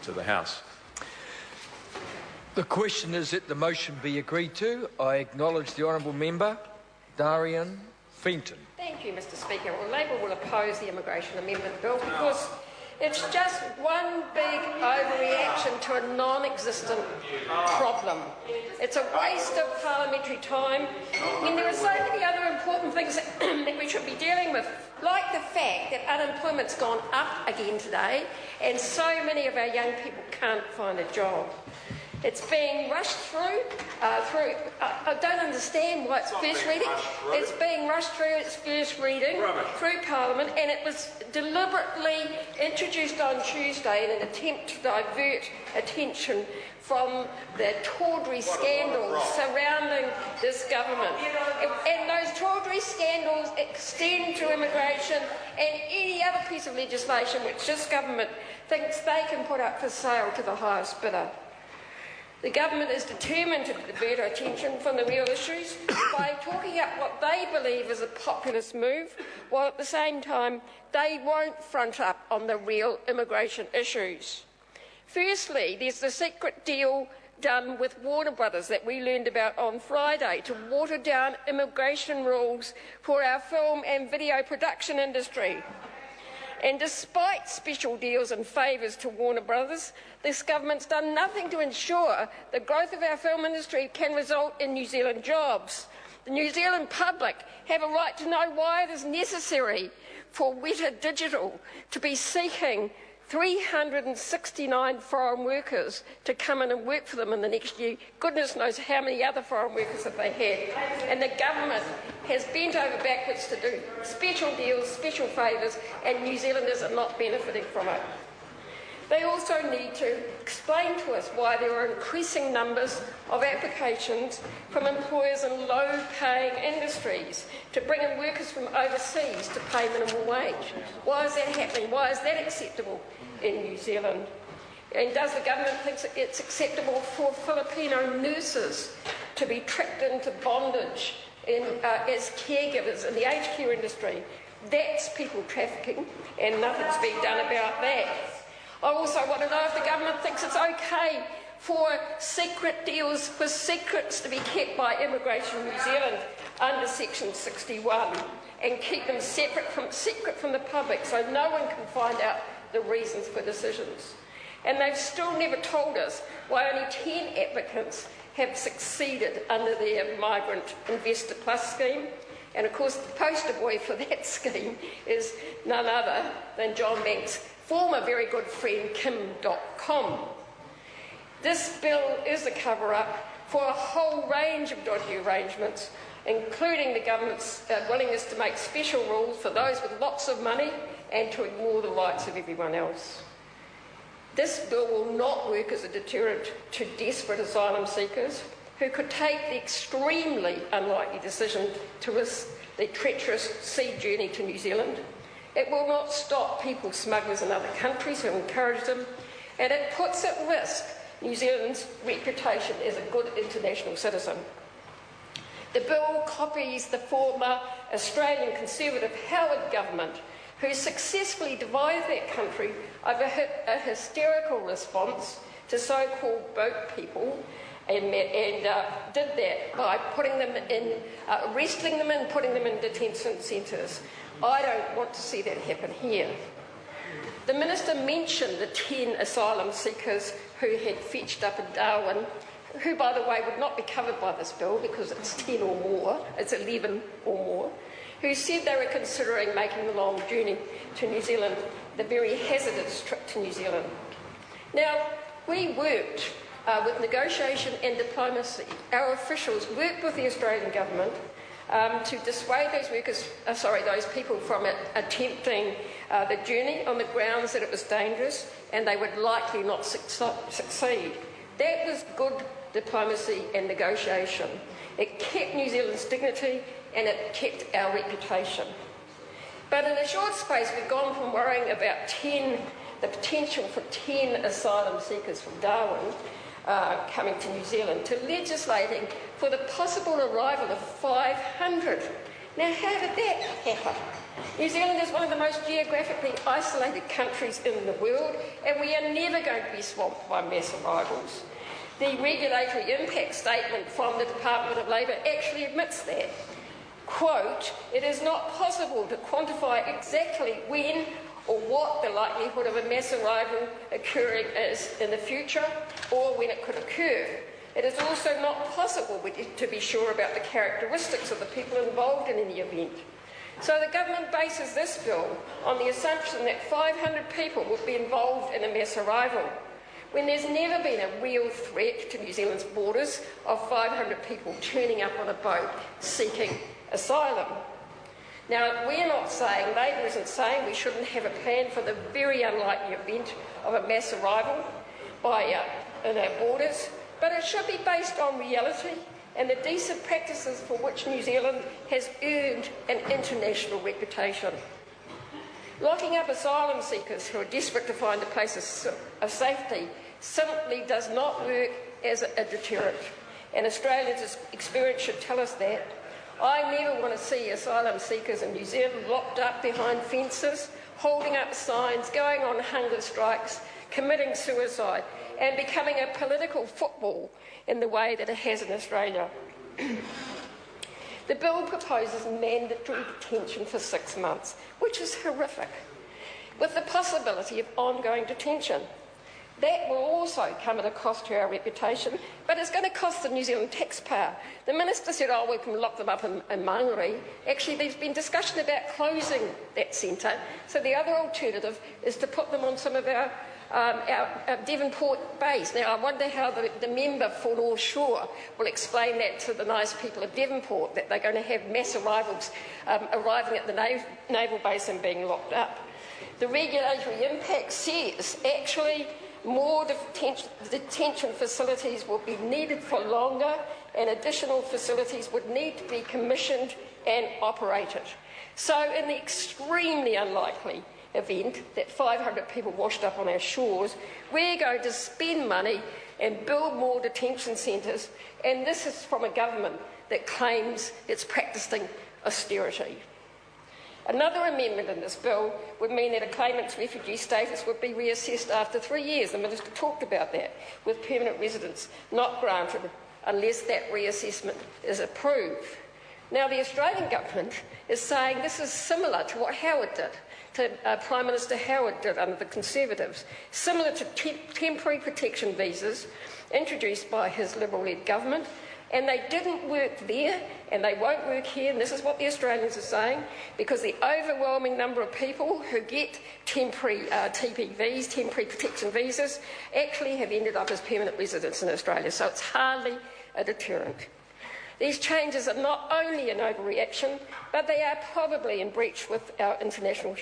to the House. The question is that the motion be agreed to. I acknowledge the honourable member, Darian Fenton. Thank you, Mr Speaker. Well, Labour will oppose the Immigration Amendment Bill because it's just one big overreaction to a non-existent problem. It's a waste of parliamentary time when there are so many other important things that we should be dealing with, like the fact that unemployment's gone up again today and so many of our young people can't find a job. It's being rushed through. I don't understand why it's first reading. It's being rushed through its first reading through Parliament, and it was deliberately introduced on Tuesday in an attempt to divert attention from the tawdry scandals surrounding this government. And those tawdry scandals extend to immigration and any other piece of legislation which this government thinks they can put up for sale to the highest bidder. The government is determined to divert attention from the real issues by talking up what they believe is a populist move, while at the same time they won't front up on the real immigration issues. Firstly, there's the secret deal done with Warner Brothers that we learned about on Friday to water down immigration rules for our film and video production industry. And despite special deals and favours to Warner Brothers, this government's done nothing to ensure the growth of our film industry can result in New Zealand jobs. The New Zealand public have a right to know why it is necessary for Weta Digital to be seeking 369 foreign workers to come in and work for them in the next year. Goodness knows how many other foreign workers that they had. And the government has bent over backwards to do special deals, special favours, and New Zealanders are not benefiting from it. They also need to explain to us why there are increasing numbers of applications from employers in low-paying industries to bring in workers from overseas to pay minimum wage. Why is that happening? Why is that acceptable in New Zealand? And does the government think it's acceptable for Filipino nurses to be tricked into bondage as caregivers in the aged care industry? That's people trafficking, and nothing's being done about that. I also want to know if the government thinks it's okay for secret deals for secrets to be kept by Immigration New Zealand under Section 61 and keep them secret from the public so no one can find out the reasons for decisions. And they've still never told us why only 10 applicants have succeeded under their Migrant Investor Plus scheme. And of course the poster boy for that scheme is none other than John Banks' former very good friend Kim.com. This bill is a cover-up for a whole range of dodgy arrangements, including the government's willingness to make special rules for those with lots of money and to ignore the rights of everyone else. This bill will not work as a deterrent to desperate asylum seekers who could take the extremely unlikely decision to risk the treacherous sea journey to New Zealand. It will not stop people smugglers in other countries who encourage them, and it puts at risk New Zealand's reputation as a good international citizen. The bill copies the former Australian Conservative Howard government, who successfully divided that country over a hysterical response to so-called boat people and did that by putting them in, arresting them and putting them in detention centres. I don't want to see that happen here. The Minister mentioned the 10 asylum seekers who had fetched up in Darwin, who, by the way, would not be covered by this bill because it's 10 or more, it's 11 or more, who said they were considering making the long journey to New Zealand, the very hazardous trip to New Zealand. Now, we worked with negotiation and diplomacy. Our officials worked with the Australian government to dissuade those people from attempting the journey on the grounds that it was dangerous and they would likely not succeed. That was good diplomacy and negotiation. It kept New Zealand's dignity and it kept our reputation. But in a short space, we've gone from worrying about the potential for 10 asylum seekers from Darwin coming to New Zealand to legislating for the possible arrival of 500. Now, how did that happen? New Zealand is one of the most geographically isolated countries in the world, and we are never going to be swamped by mass arrivals. The regulatory impact statement from the Department of Labour actually admits that. Quote, "It is not possible to quantify exactly when or what the likelihood of a mass arrival occurring is in the future or when it could occur. It is also not possible to be sure about the characteristics of the people involved in any event." So the government bases this bill on the assumption that 500 people would be involved in a mass arrival, when there's never been a real threat to New Zealand's borders of 500 people turning up on a boat seeking asylum. Now, we're not saying, Labour isn't saying we shouldn't have a plan for the very unlikely event of a mass arrival in our borders, but it should be based on reality and the decent practices for which New Zealand has earned an international reputation. Locking up asylum seekers who are desperate to find a place of safety simply does not work as a deterrent, and Australians' experience should tell us that. I never want to see asylum seekers in New Zealand locked up behind fences, holding up signs, going on hunger strikes, committing suicide, and becoming a political football in the way that it has in Australia. The bill proposes mandatory detention for 6 months, which is horrific, with the possibility of ongoing detention. That will also come at a cost to our reputation, but it's going to cost the New Zealand taxpayer. The Minister said, oh, we can lock them up in Māngere. Actually, there's been discussion about closing that centre, so the other alternative is to put them on some of our Devonport base. Now, I wonder how the member for North Shore will explain that to the nice people of Devonport, that they're going to have mass arrivals arriving at the naval base and being locked up. The regulatory impact says, actually, more detention facilities will be needed for longer, and additional facilities would need to be commissioned and operated. So in the extremely unlikely event that 500 people washed up on our shores, we're going to spend money and build more detention centres, and this is from a government that claims it's practising austerity. Another amendment in this bill would mean that a claimant's refugee status would be reassessed after 3 years. The Minister talked about that, with permanent residence not granted unless that reassessment is approved. Now, the Australian government is saying this is similar to what Howard did, to Prime Minister Howard did under the Conservatives, similar to temporary protection visas introduced by his Liberal-led government. And they didn't work there, and they won't work here, and this is what the Australians are saying, because the overwhelming number of people who get temporary TPVs, temporary protection visas, actually have ended up as permanent residents in Australia, so it's hardly a deterrent. These changes are not only an overreaction, but they are probably in breach with our international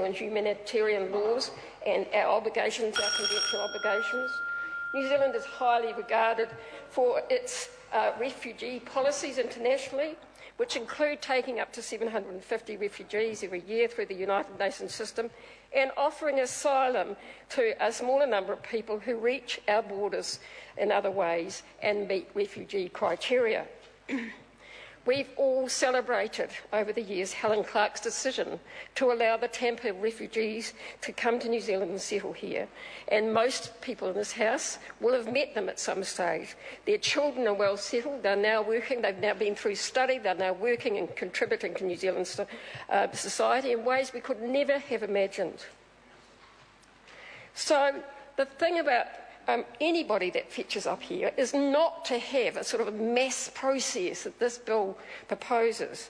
and humanitarian laws and our obligations, our conventional obligations. New Zealand is highly regarded for its refugee policies internationally, which include taking up to 750 refugees every year through the United Nations system and offering asylum to a smaller number of people who reach our borders in other ways and meet refugee criteria. We've all celebrated over the years Helen Clark's decision to allow the Tampa refugees to come to New Zealand and settle here. And most people in this House will have met them at some stage. Their children are well settled, they're now working, they've now been through study, they're now working and contributing to New Zealand's society in ways we could never have imagined. So the thing about anybody that fetches up here is not to have a sort of a mass process that this bill proposes.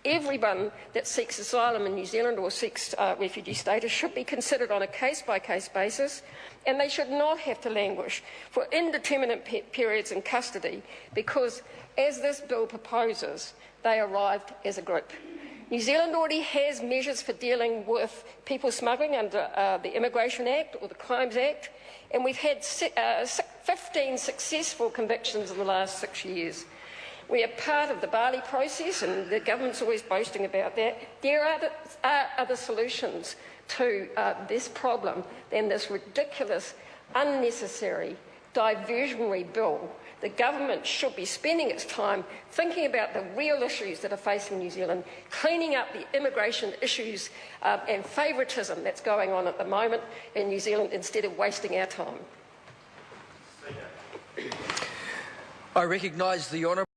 Everyone that seeks asylum in New Zealand or seeks refugee status should be considered on a case-by-case basis, and they should not have to languish for indeterminate periods in custody because, as this bill proposes, they arrived as a group. New Zealand already has measures for dealing with people smuggling under the Immigration Act or the Crimes Act, and we've had 15 successful convictions in the last 6 years. We are part of the Bali process, and the government's always boasting about that. There are other solutions to this problem than this ridiculous, unnecessary diversionary bill. The government should be spending its time thinking about the real issues that are facing New Zealand, cleaning up the immigration issues and favouritism that's going on at the moment in New Zealand instead of wasting our time. I recognise the honourable